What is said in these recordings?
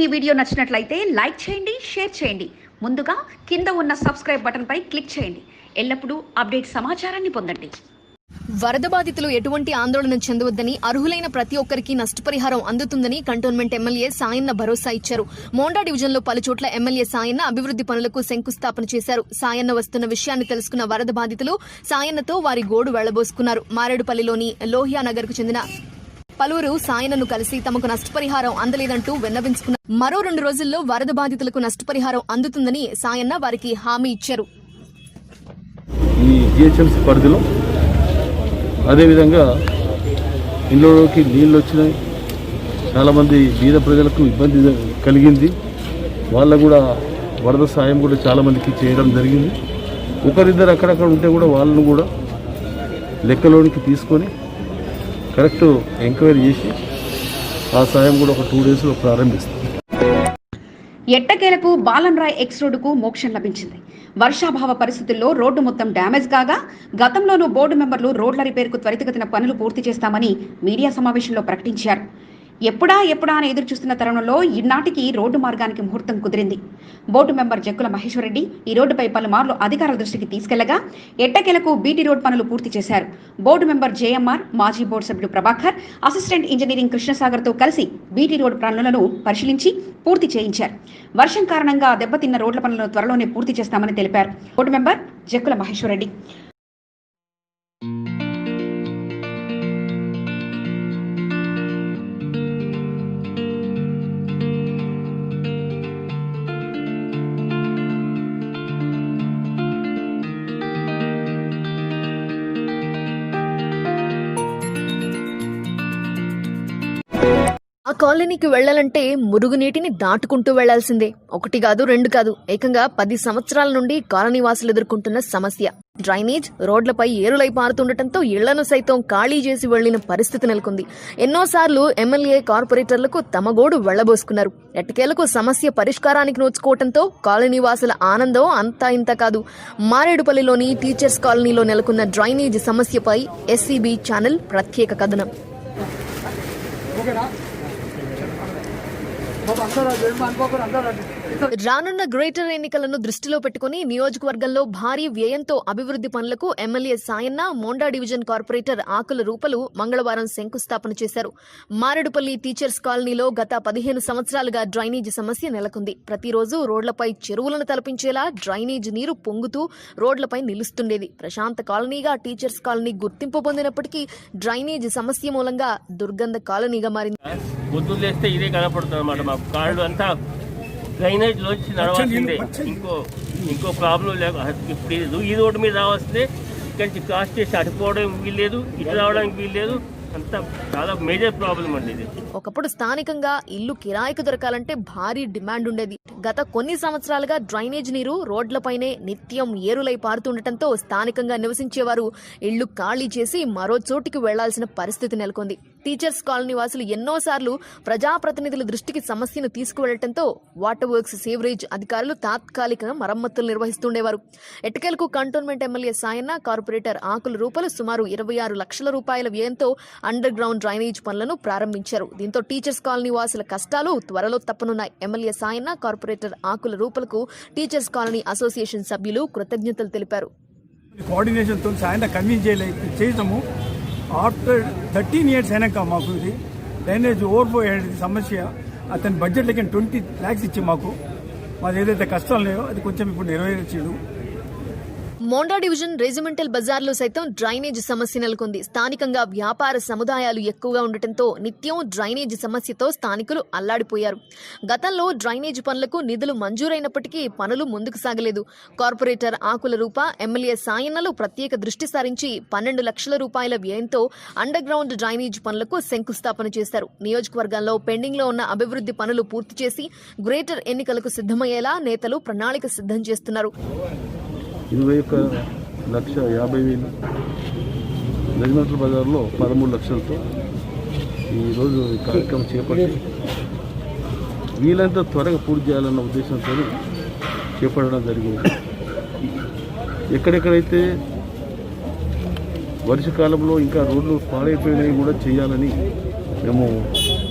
ఈ వీడియో నచ్చినట్లయితే లైక్ చేయండి, షేర్ చేయండి. ముందుగా కింద ఉన్న సబ్స్క్రైబ్ బటన్ పై క్లిక్ చేయండి. ఎల్లప్పుడూ అప్డేట్ సమాచారాన్ని పొందండి. వరద బాధితులు ఎటువంటి ఆందోళన చెందవద్దని, అర్హులైన ప్రతి ఒక్కరికి నష్టపరిహారం అందుతుందని కంటోన్మెంట్ ఎమ్మెల్యే సాయన్న భరోసా ఇచ్చారు. మోండా డివిజన్లో పలుచోట్ల ఎమ్మెల్యే సాయన్న అభివృద్ధి పనులకు శంకుస్థాపన చేశారు. సాయన్న వస్తున్న విషయాన్ని తెలుసుకున్న వరద బాధితులు సాయన్నతో వారి గోడు వెళ్లబోసుకున్నారు. మారేడుపల్లిలోని లోహియా నగర్ కు చెందిన పలువురు సాయన్నను కలిసి తమకు నష్టపరిహారం అందలేదంటూ విన్నవించుకున్నారు. మరో 2 రోజుల్లో వరద బాధితులకు నష్టపరిహారం అందుతుందని సాయన్న వారికి హామీ ఇచ్చారు. ఈ జిహెచ్ఎంసీ పరిధిలో అదేవిధంగా ఇళ్ళలోకి నీళ్ళు వచ్చినాయి. చాలామంది బీద ప్రజలకు ఇబ్బంది కలిగింది. వాళ్ళకు కూడా వరద సాయం కూడా చాలామందికి చేయడం జరిగింది. ఒకరిద్దరు అక్కడక్కడ ఉంటే కూడా వాళ్ళను కూడా లెక్కలోనికి తీసుకొని కరెక్ట్ ఎంక్వైరీ చేసి ఆ సాయం కూడా ఒక 2 డేస్లో ప్రారంభిస్తాం. ఎట్టకేలకు బాలన్రాయ్ ఎక్స్ రోడ్డుకు మోక్షం లభించింది. వర్షాభావ పరిస్థితుల్లో రోడ్డు మొత్తం డ్యామేజ్ కాగా గతంలోనూ బోర్డు మెంబర్లు రోడ్ల రిపేరుకు త్వరితగతిన పనులు పూర్తి చేస్తామని మీడియా సమావేశంలో ప్రకటించారు. ఎప్పుడా అని ఎదురు చూస్తున్న తరుణంలో ఈనాటికి రోడ్డు మార్గానికి ముహూర్తం కుదిరింది. బోర్డు మెంబర్ జక్కుల మహేశ్వరరెడ్డి ఈ రోడ్డుపై పలుమార్లు అధికారుల దృష్టికి తీసుకెళ్లగా ఎట్టకేలకు బీటీ రోడ్ పనులు పూర్తి చేశారు. బోర్డు మెంబర్ జేఎంఆర్, మాజీ బోర్డు సభ్యుడు ప్రభాకర్, అసిస్టెంట్ ఇంజనీరింగ్ కృష్ణసాగర్తో కలిసి బీటీ రోడ్ పనులను పరిశీలించి పూర్తి చేయించారు. వర్షం కారణంగా దెబ్బతిన్న రోడ్ల పనులను త్వరలోనే పూర్తి చేస్తామని తెలిపారు బోర్డు మెంబర్ జక్కుల మహేశ్వరరెడ్డి. ఆ కాలనీకి వెళ్లాలంటే మురుగునీటిని దాటుకుంటూ వెళ్లాల్సిందే. 1 కాదు 2 కాదు, ఏకంగా 10 సంవత్సరాల నుండి కాలనీ వాసులు ఎదుర్కొంటున్న సమస్య డ్రైనేజ్. రోడ్లపై ఏరులై పారుతుండటంతో ఇళ్లను సైతం ఖాళీ చేసి వెళ్లిన పరిస్థితి నెలకొంది. ఎన్నోసార్లు ఎమ్మెల్యే, కార్పొరేటర్లకు తమ గోడు వెళ్లబోసుకున్నారు. ఎట్టకేలకు సమస్య పరిష్కారానికి నోచుకోవడంతో కాలనీ వాసుల ఆనందం అంతా ఇంత కాదు. మారేడుపల్లిలోని టీచర్స్ కాలనీలో నెలకొన్న డ్రైనేజ్ సమస్యపై ఎస్సీబీ ఛానల్ ప్రత్యేక కథనం. రానున్న గ్రేటర్ ఎన్నికలను దృష్టిలో పెట్టుకుని నియోజకవర్గంలో భారీ వ్యయంతో అభివృద్ధి పనులకు MLA Sayanna, Monda division corporator Akula రూపలు మంగళవారం శంకుస్థాపన చేశారు. మారేడుపల్లి టీచర్స్ కాలనీలో గత 15 సంవత్సరాలుగా డ్రైనేజీ సమస్య నెలకొంది. ప్రతిరోజు రోడ్లపై చెరువులను తలపించేలా డ్రైనేజ్ నీరు పొంగుతూ రోడ్లపై నిలుస్తుండేది. ప్రశాంత కాలనీగా టీచర్స్ కాలనీ గుర్తింపు పొందినప్పటికీ డ్రైనేజీ సమస్య మూలంగా దుర్గంధ కాలనీగా మారింది. పొద్దులేస్తే ఇదే కనపడుతుంది అన్నమాట. మా కాళ్ళు అంతా డ్రైనేజ్ లోంచి నడవాల్సిందే. ఇంకో ప్రాబ్లం లేక ఇప్పుడు ఈ రోడ్డు మీద రావాల్సిందే. ఇక్కడి నుంచి క్రాస్ చేసి అటుపోవడం వీల్లేదు, ఇటు రావడానికి వీల్లేదు. అంతా చాలా మేజర్ ప్రాబ్లం అండి ఇది. ఒకప్పుడు స్థానికంగా ఇల్లు కిరాయికి దొరకాలంటే భారీ డిమాండ్ ఉండేది. గత కొన్ని సంవత్సరాలుగా డ్రైనేజ్ నీరు రోడ్లపైనే నిత్యం ఏరులై పారుతుండటంతో స్థానికంగా నివసించేవారు ఇళ్లు ఖాళీ చేసి మరో చోటికి వెళ్లాల్సిన పరిస్థితి నెలకొంది. టీచర్స్ కాలనీ వాసులు ఎన్నోసార్లు ప్రజాప్రతినిధుల దృష్టికి సమస్యను తీసుకువెళ్లడంతో వాటర్ వర్క్స్, సేవరేజ్ అధికారులు తాత్కాలిక మరమ్మతులు నిర్వహిస్తుండేవారు. ఎట్టకేలకు cantonment MLA Sayanna, corporator Akula రూపలు సుమారు 26 లక్షల రూపాయల వ్యయంతో అండర్ గ్రౌండ్ డ్రైనేజ్ పనులను ప్రారంభించారు. దీంతో టీచర్స్ కాలనీ వాసుల కష్టాలు త్వరలో తప్పనున్నాయి. ఎమ్మెల్యే సాయన్న, కార్పొరేటర్ ఆకుల రూపలకు టీచర్స్ కాలనీ అసోసియేషన్ సభ్యులు కృతజ్ఞతలు తెలిపారు. కోఆర్డినేషన్తో సాయన్న కన్విన్స్ చేయటము ఆఫ్టర్ 13 years అయినాక మాకు ఇది డ్రైనేజ్ ఓవర్ఫ్లో సమస్య అతని బడ్జెట్లకి 20 lakhs ఇచ్చి మాకు ఏదైతే కష్టాలు లేవో అది కొంచెం ఇప్పుడు నెరవేర్చాడు. మోండా డివిజన్ రెజిమెంటల్ బజార్లో సైతం డ్రైనేజ్ సమస్య నెలకొంది. స్థానికంగా వ్యాపార సముదాయాలు ఎక్కువగా ఉండటంతో నిత్యం డ్రైనేజ్ సమస్యతో స్థానికులు అల్లాడిపోయారు. గతంలో డ్రైనేజ్ పనులకు నిధులు మంజూరైనప్పటికీ పనులు ముందుకు సాగలేదు. కార్పొరేటర్ ఆకుల రూప, ఎమ్మెల్యే సాయన్నలు ప్రత్యేక దృష్టి సారించి 12 లక్షల రూపాయల వ్యయంతో అండర్ గ్రౌండ్ డ్రైనేజ్ పనులకు శంకుస్థాపన చేశారు. నియోజకవర్గంలో పెండింగ్ లో ఉన్న అభివృద్ధి పనులు పూర్తి చేసి గ్రేటర్ ఎన్నికలకు సిద్ధమయ్యేలా నేతలు ప్రణాళిక సిద్ధం చేస్తున్నారు. 21,50,000 రెజిమెంటల్ బజార్లో 13 లక్షలతో ఈరోజు ఈ కార్యక్రమం చేపట్టి వీలంత త్వరగా పూర్తి చేయాలన్న ఉద్దేశంతో చేపట్టడం జరిగింది. ఎక్కడెక్కడైతే వర్షాకాలంలో ఇంకా రోడ్లు పాడైపోయినవి కూడా చేయాలని మేము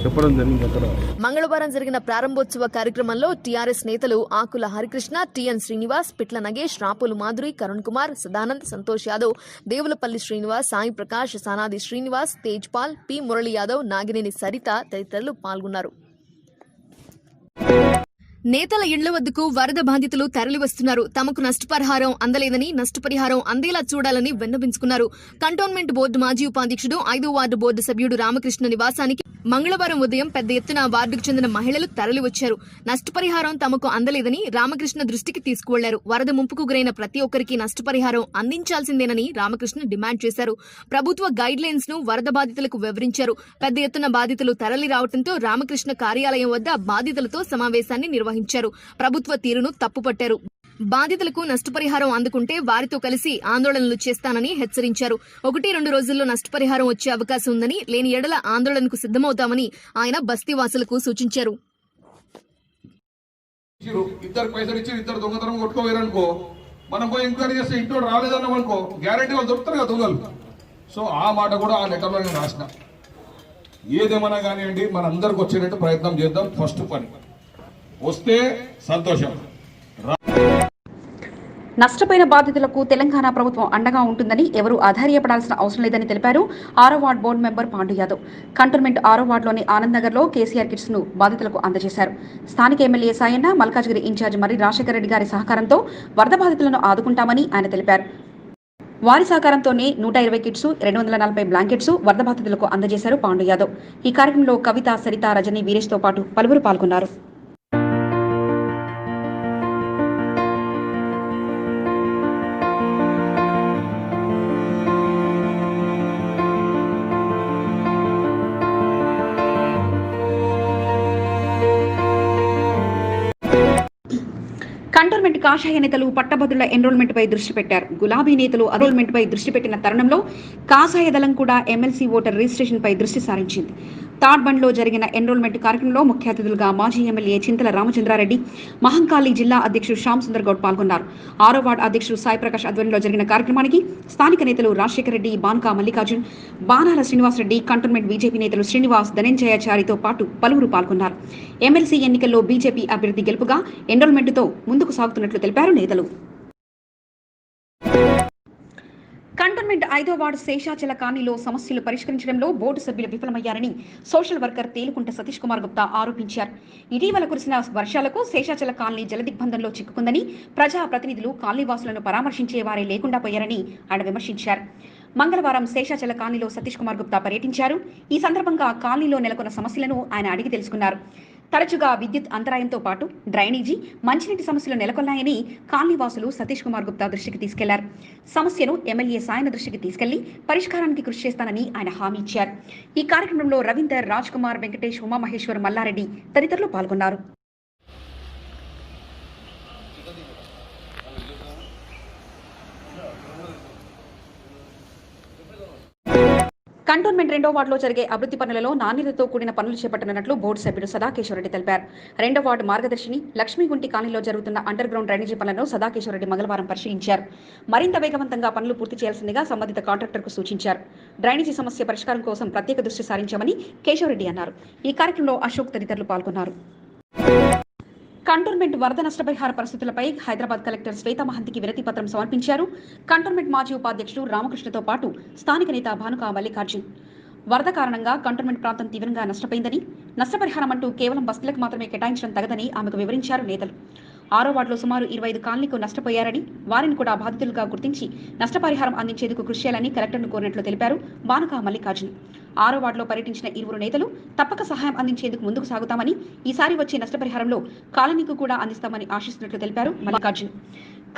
చెప్పడం జరిగింది. అక్కడ మంగళవారం జరిగిన ప్రారంభోత్సవ కార్యక్రమంలో టీఆర్ఎస్ నేతలు ఆకుల హరికృష్ణ, టిఎన్ శ్రీనివాస్, పిట్ల నగేష్, రాపులు మాధురి, కరుణ్ కుమార్, సదానంద్, సంతోష్ యాదవ్, దేవులపల్లి శ్రీనివాస్, సాయి ప్రకాష్, సానాది శ్రీనివాస్, తేజ్పాల్, పి మురళి యాదవ్, నాగినేని సరిత తదితరులు పాల్గొన్నారు. నేతల ఇళ్ల వద్దకు వరద బాధితులు తరలివస్తున్నారు. తమకు నష్టపరిహారం అందలేదని, నష్టపరిహారం అందేలా చూడాలని విన్నవించుకున్నారు. కంటోన్మెంట్ బోర్డు మాజీ ఉపాధ్యక్షుడు 5వ వార్డు బోర్డు సభ్యుడు రామకృష్ణ నివాసానికి మంగళవారం ఉదయం పెద్ద ఎత్తున వార్డుకు చెందిన మహిళలు తరలివచ్చారు. నష్టపరిహారం తమకు అందలేదని రామకృష్ణ దృష్టికి తీసుకువెళ్లారు. వరద ముంపుకు గురైన ప్రతి ఒక్కరికి నష్టపరిహారం అందించాల్సిందేనని రామకృష్ణ డిమాండ్ చేశారు. ప్రభుత్వ గైడ్ లైన్స్ ను వరద బాధితులకు వివరించారు. పెద్ద ఎత్తున బాధితులు తరలి రావడంతో రామకృష్ణ కార్యాలయం వద్ద బాధితులతో సమావేశాన్ని నిర్వహించారు. ప్రభుత్వ తీరును తప్పుపట్టారు. బాధితులకు నష్టపరిహారం అందుకుంటే వారితో కలిసి ఆందోళనలు చేస్తానని హెచ్చరించారు. 1-2 రోజుల్లో నష్టపరిహారం వచ్చే అవకాశం ఉందని, లేని ఎడల ఆందోళనకు సిద్దమవుతామని ఆయన బస్తీవాసులకు సూచించారు. ఇద్దరు పైసలు ఇచ్చి ఇద్దరు దొంగతనం కొట్టుకోవేరనుకో, మనం పోయి ఎంక్వైరీ చేస్తే ఇంట్లో రాలేదన్నాం అనుకో, గ్యారెంటీ వాళ్ళు దొరుకుతారు కదా దొంగలు. సో ఆ మాట కూడా ఆ లెటర్లో నేను రాసిన. ఏదేమన్నా కానివ్వండి, మన అందరికి వచ్చేటట్టు ప్రయత్నం చేద్దాం. ఫస్ట్ పని వస్తే సంతోషం. నష్టపోయిన బాధితులకు తెలంగాణ ప్రభుత్వం అండగా ఉంటుందని, ఎవరూ అధైర్యపడాల్సిన అవసరం లేదని తెలిపారు 6వ ward board member Pandu Yadav. Cantonment 6వ వార్డులోని ఆనంద్ నగర్లో కేసీఆర్ కిట్స్ ను బాధితులకు అందజేశారు. స్థానిక ఎమ్మెల్యే సాయన్న, మల్కాజ్గిరి ఇన్ఛార్జ్ మర్రి రాజశేఖర రెడ్డి గారి సహకారంతో వరద బాధితులను ఆదుకుంటామని ఆయన తెలిపారు. వారి సహకారంతోనే 120 కిట్స్, 240 బ్లాంకెట్స్ వరద బాధితులకు అందజేశారు పాండు యాదవ్. ఈ కార్యక్రమంలో కవిత, సరిత, రజని, వీరేష్ తో పాటు పలువురు పాల్గొన్నారు. కంటోన్మెంట్ కాషాయ నేతలు పట్టభద్రుల ఎన్రోల్మెంట్ పై దృష్టి పెట్టారు. గులాబీ నేతలు ఎన్రోల్మెంట్ పై దృష్టి పెట్టిన తరుణంలో కాషాయ దళం కూడా ఎమ్మెల్సీ ఓటర్ రిజిస్ట్రేషన్ పై దృష్టి సారించింది. తాడ్బండ్లో జరిగిన ఎన్రోల్మెంట్ కార్యక్రమంలో ముఖ్య అతిథులుగా మాజీ ఎమ్మెల్యే చింతల రామచంద్రారెడ్డి, మహంకాళి జిల్లా అధ్యక్షుడు శ్యామ్ సుందర్ గౌడ్ పాల్గొన్నారు. 6వ వార్డు అధ్యక్షుడు సాయి ప్రకాష్ ఆధ్వర్యంలో జరిగిన కార్యక్రమానికి స్థానిక నేతలు రాజశేఖర రెడ్డి, బాన్కా మల్లికార్జున్, బానాల శ్రీనివాసరెడ్డి, కంటోన్మెంట్ బీజేపీ నేతలు శ్రీనివాస్, ధనంజయాచారితో పాటు పలువురు పాల్గొన్నారు. ఎమ్మెల్సీ ఎన్నికల్లో బీజేపీ అభ్యర్థి గెలుపుగా ఎన్రోల్మెంట్తో ముందుకు సాగుతున్నట్లు తెలిపారు నేతలు. కంటోన్మెంట్ 5వ వార్డు శేషాచల కాలనీలో సమస్యలు పరిష్కరించడంలో బోర్డు సభ్యులు విఫలమయ్యారని సోషల్ వర్కర్ తేలుకుంట సతీష్ కుమార్ గుప్తా ఆరోపించారు. ఇటీవల కురిసిన వర్షాలకు శేషాచల కాలనీ జలదిగ్బంధంలో చిక్కుకుందని, ప్రజా ప్రతినిధులు కాలనీవాసులను పరామర్శించే వారే లేకుండా పోయారని ఆయన విమర్శించారు. మంగళవారం శేషాచల కాలనీలో సతీష్ కుమార్ గుప్తా పర్యటించారు. ఈ సందర్భంగా కాలనీలో నెలకొన్న సమస్యలను ఆయన అడిగి తెలుసుకున్నారు. తరచుగా విద్యుత్ అంతరాయంతో పాటు డ్రైనేజీ, మంచినీటి సమస్యలు నెలకొన్నాయని కాలనీవాసులు సతీష్ కుమార్ గుప్తా దృష్టికి తీసుకెళ్లారు. సమస్యను ఎమ్మెల్యే సాయన దృష్టికి తీసుకెళ్లి పరిష్కారానికి కృషి చేస్తానని ఆయన హామీ ఇచ్చారు. ఈ కార్యక్రమంలో రవీందర్, రాజ్ కుమార్, వెంకటేష్, ఉమామహేశ్వర్, మల్లారెడ్డి తదితరులు పాల్గొన్నారు. కంటోన్మెంట్ 2వ వార్డులో జరిగే అభివృద్ధి పనులలో నాణ్యతతో కూడిన పనులు చేపట్టనున్నట్లు బోర్డు సభ్యుడు సదాకేశ్వరరెడ్డి తెలిపారు. 2వ వార్డు మార్గదర్శిని లక్ష్మీగుంటి కాలనీలో జరుగుతున్న అండర్ గ్రౌండ్ డ్రైనేజీ పనులను సదాకేశ్వరరెడ్డి మంగళవారం పరిశీలించారు. మరింత వేగవంతంగా పనులు పూర్తి చేయాల్సిందిగా సంబంధిత కాంట్రాక్టర్కు సూచించారు. డ్రైనేజీ సమస్య పరిష్కారం కోసం ప్రత్యేక దృష్టి సారించామని కేశవరెడ్డి అన్నారు. ఈ కార్యక్రమంలో అశోక్ తదితరులు పాల్గొన్నారు. కంటోన్మెంట్ వరద నష్టపరిహార పరిస్థితులపై హైదరాబాద్ కలెక్టర్ శ్వేతా మహంతికి వినతి పత్రం సమర్పించారు. కంటోన్మెంట్ మాజీ ఉపాధ్యక్షుడు రామకృష్ణతో పాటు స్థానిక నేత బాన్కా మల్లికార్జున్. వరద కారణంగా కంటోన్మెంట్ ప్రాంతం తీవ్రంగా నష్టపోయిందని, నష్టపరిహారం అంటూ కేవలం బస్తీలకు మాత్రమే కేటాయించడం తగదని ఆమెకు వివరించారు నేతలు. 6వ వార్డులో సుమారు 25 కాలనీకు నష్టపోయారని, వారిని కూడా బాధితులుగా గుర్తించి నష్టపరిహారం అందించేందుకు కృషి చేయాలని కలెక్టర్ను కోరినట్లు తెలిపారు బాన్కా మల్లికార్జున్. 6వ వార్డులో పర్యటించిన ఇరువురు నేతలు తప్పక సహాయం అందించేందుకు ముందుకు సాగుతామని, ఈసారి వచ్చే నష్టపరిహారంలో కాలనీకు కూడా అందిస్తామని ఆశిస్తున్నట్లు తెలిపారు మల్లికార్జున్.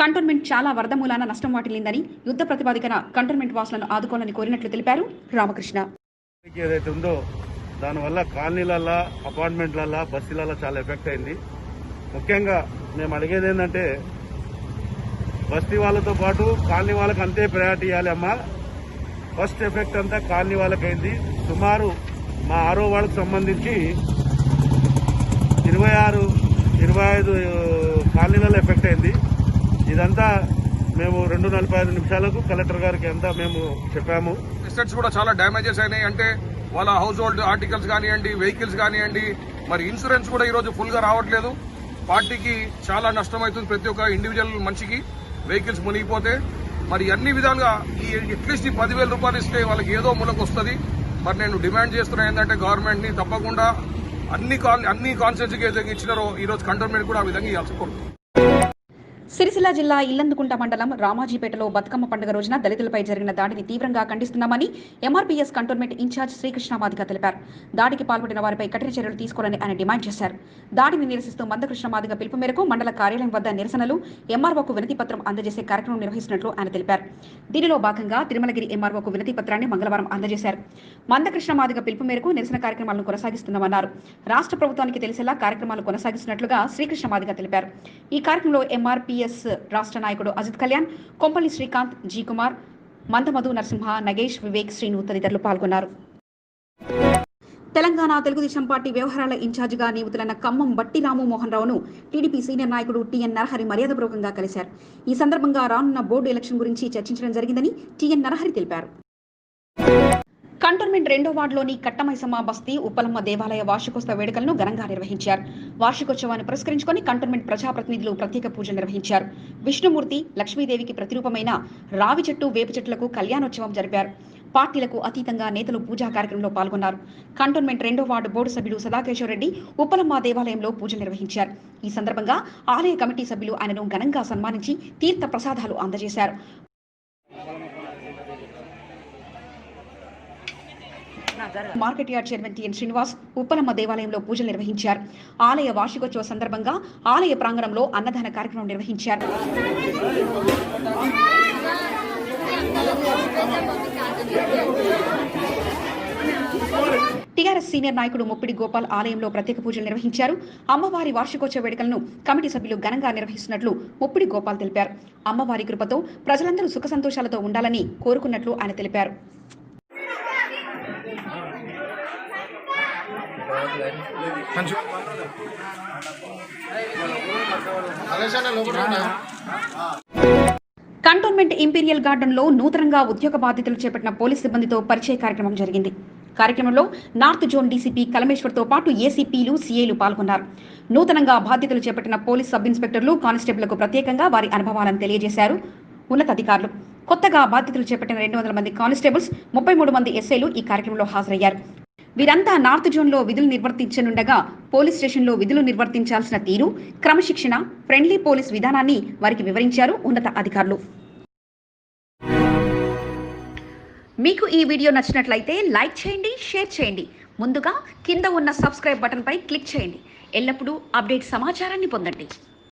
కంటోన్మెంట్ చాలా వరద మూలాన నష్టం వాటిల్లిందని, యుద్ధ ప్రతిపాదికన కంటోన్మెంట్ వాసులను ఆదుకోవాలని కోరినట్లు తెలిపారు రామకృష్ణ. ఏదైతే ఉందో దానివల్ల కాలనీలల్లో, అపార్ట్మెంట్లల్లో, బస్తీలలో చాలా ఎఫెక్ట్ అయింది. ముఖ్యంగా మేము అడిగేది ఏంటంటే బస్తీ వాళ్ళతో పాటు కాలనీ వాళ్ళకి అంతే ప్రయారిటీ ఇవ్వాలి అమ్మా. ఫస్ట్ ఎఫెక్ట్ అంతా కాలనీ వాళ్ళకైంది. సుమారు మా 6వ వార్డుకు సంబంధించి 26-25 కాలనీలలో ఎఫెక్ట్ అయింది. ఇదంతా మేము 2:45 నిమిషాలకు కలెక్టర్ గారికి అంతా మేము చెప్పాము. ఎస్టేట్స్ కూడా చాలా డ్యామేజెస్ అయినాయి. అంటే వాళ్ళ హౌస్ హోల్డ్ ఆర్టికల్స్ కానివ్వండి, వెహికల్స్ కానివ్వండి, మరి ఇన్సూరెన్స్ కూడా ఈరోజు ఫుల్గా రావట్లేదు. పార్టీకి చాలా నష్టం అవుతుంది. ప్రతి ఒక్క ఇండివిజువల్ మనిషికి వెహికల్స్ మునిగిపోతే మరి అన్ని విధాలుగా అట్లీస్ట్ ఈ 10,000 రూపాయలు ఇస్తే వాళ్ళకి ఏదో మూలకు వస్తుంది. మరి నేను డిమాండ్ చేస్తున్నా ఏంటంటే గవర్నమెంట్ని తప్పకుండా అన్ని కాన్స్టిట్యూన్సీకి ఏదైతే ఇచ్చినారో ఈరోజు కంటోన్మెంట్ కూడా ఆ విధంగా ఇవ్వాల్సి కోరుతుంది. సిరిసిల్ల జిల్లా ఇల్లందుకుంట మండలం రామాజీపేటలో బతుకమ్మ పండుగ రోజున దళితులపై జరిగిన దాడిని తీవ్రంగా ఖండిస్తున్నామని MRPS cantonment in charge Srikrishna Madiga తెలిపారు. దాడికి పాల్పడిన వారిపై కఠిన చర్యలు తీసుకోవాలని ఆయన డిమాండ్ చేశారు. దాడిని నిరసిస్తూ మందకృష్ణ మాదిగ పిలుపు మేరకు మండల కార్యాలయం వద్ద నిరసనలు, ఎంఆర్ఓకు వినతి పత్రం అందజేసే కార్యక్రమం నిర్వహిస్తున్నట్లు ఆయన తెలిపారు. దీనిలో భాగంగా తిరుమలగిరి ఎంఆర్ఓకు వినతి పత్రాన్ని మంగళవారం అందజేశారు. మందకృష్ణ మాదిగ పిలుపు మేరకు నిరసన కార్యక్రమాలను కొనసాగిస్తున్నామన్నారు. రాష్ట్ర ప్రభుత్వానికి తెలిసేలా కార్యక్రమాలు కొనసాగిస్తున్నట్లుగా శ్రీకృష్ణ మాదిగ తెలిపారు. ఈ కార్యక్రమంలో ఎంఆర్పీఎస్ రాష్ట్ర నాయకుడు అజిత్ కళ్యాణ్, కొంపల్లి శ్రీకాంత్, జీ కుమార్, మందమధు నరసింహ, నగేష్, వివేక్, శ్రీను తదితరులు పాల్గొన్నారు. తెలంగాణ తెలుగుదేశం పార్టీ వ్యవహారాల ఇన్ఛార్జిగా నియమితులైన ఖమ్మం బట్టి రాము మోహన్ రావును టీడీపీ సీనియర్ నాయకుడు టీఎన్ నరహరి మర్యాదపూర్వకంగా కలిశారు. ఈ సందర్భంగా రానున్న బోర్డు ఎలక్షన్ గురించి చర్చించడం జరిగిందని టీఎన్ నరహరి తెలిపారు. కంటోన్మెంట్ 2వ వార్డులోని కట్టమైసమ్మ బస్తీ ఉప్పలమ్మ దేవాలయ వార్షికోత్సవ వేడుకలను ఘనంగా నిర్వహించారు. వార్షికోత్సవాన్ని పురస్కరించుకొని కంటోన్మెంట్ ప్రజాప్రతినిధులు ప్రత్యేక పూజలు నిర్వహించారు. విష్ణుమూర్తి, లక్ష్మీదేవికి ప్రతిరూపమైన రావి చెట్టు, వేప చెట్లకు కళ్యాణోత్సవం జరిపారు. పార్టీలకు అతీతంగా నేతలు పూజా కార్యక్రమంలో పాల్గొన్నారు. కంటోన్మెంట్ 2వ వార్డు బోర్డు సభ్యుడు సదాకేశ్వరరెడ్డి ఉప్పలమ్మ దేవాలయంలో పూజలు నిర్వహించారు. ఈ సందర్భంగా ఆలయ కమిటీ సభ్యులు ఆయనను ఘనంగా సన్మానించి తీర్థ ప్రసాదాలు అందజేశారు. Market yard chairman TN Srinivas Uppalamma దేవాలయంలో పూజలు నిర్వహించారు. ఆలయ వార్షికోత్సవ సందర్భంగా ఆలయ ప్రాంగణంలో అన్నదాన కార్యక్రమం నిర్వహించారు. టీఆర్ఎస్ సీనియర్ నాయకుడు ముప్పిడి గోపాల్ ఆలయంలో ప్రత్యేక పూజలు నిర్వహించారు. అమ్మవారి వార్షికోత్సవ వేడుకలను కమిటీ సభ్యులు ఘనంగా నిర్వహిస్తున్నట్లు ముప్పిడి గోపాల్ తెలిపారు. అమ్మవారి కృపతో ప్రజలందరూ సుఖ సంతోషాలతో ఉండాలని కోరుకున్నట్లు ఆయన తెలిపారు. కంటోన్మెంట్ ఇంపీరియల్ గార్డెన్ లో నూతనంగా ఉద్యోగ బాధ్యతలు చేపట్టిన పోలీస్ సిబ్బందితో పరిచయ కార్యక్రమం జరిగింది. కార్యక్రమంలో నార్త్ జోన్ డీసీపీ కలమేశ్వర్తో పాటు ఏసీపీలు, సీఏలు పాల్గొన్నారు. నూతనంగా బాధ్యతలు చేపట్టిన పోలీస్ సబ్ ఇన్స్పెక్టర్లు, కానిస్టేబుళ్లకు ప్రత్యేకంగా వారి అనుభవాలను తెలియజేశారు ఉన్నతాధికారులు. కొత్తగా బాధ్యతలు చేపట్టిన 200 మంది కానిస్టేబుల్స్, 33 మంది ఎస్ఐలు ఈ కార్యక్రమంలో హాజరయ్యారు. వీరంతా నార్త్ జోన్లో విధులు నిర్వర్తించనుండగా పోలీస్ స్టేషన్లో విధులు నిర్వర్తించాల్సిన తీరు, క్రమశిక్షణ, ఫ్రెండ్లీ పోలీస్ విధానాన్ని వారికి వివరించారు ఉన్నత అధికారులు. మీకు ఈ వీడియో నచ్చినట్లయితే లైక్ చేయండి, షేర్ చేయండి. ముందుగా కింద ఉన్న సబ్స్క్రైబ్ బటన్పై క్లిక్ చేయండి. ఎల్లప్పుడూ అప్డేట్ సమాచారాన్ని పొందండి.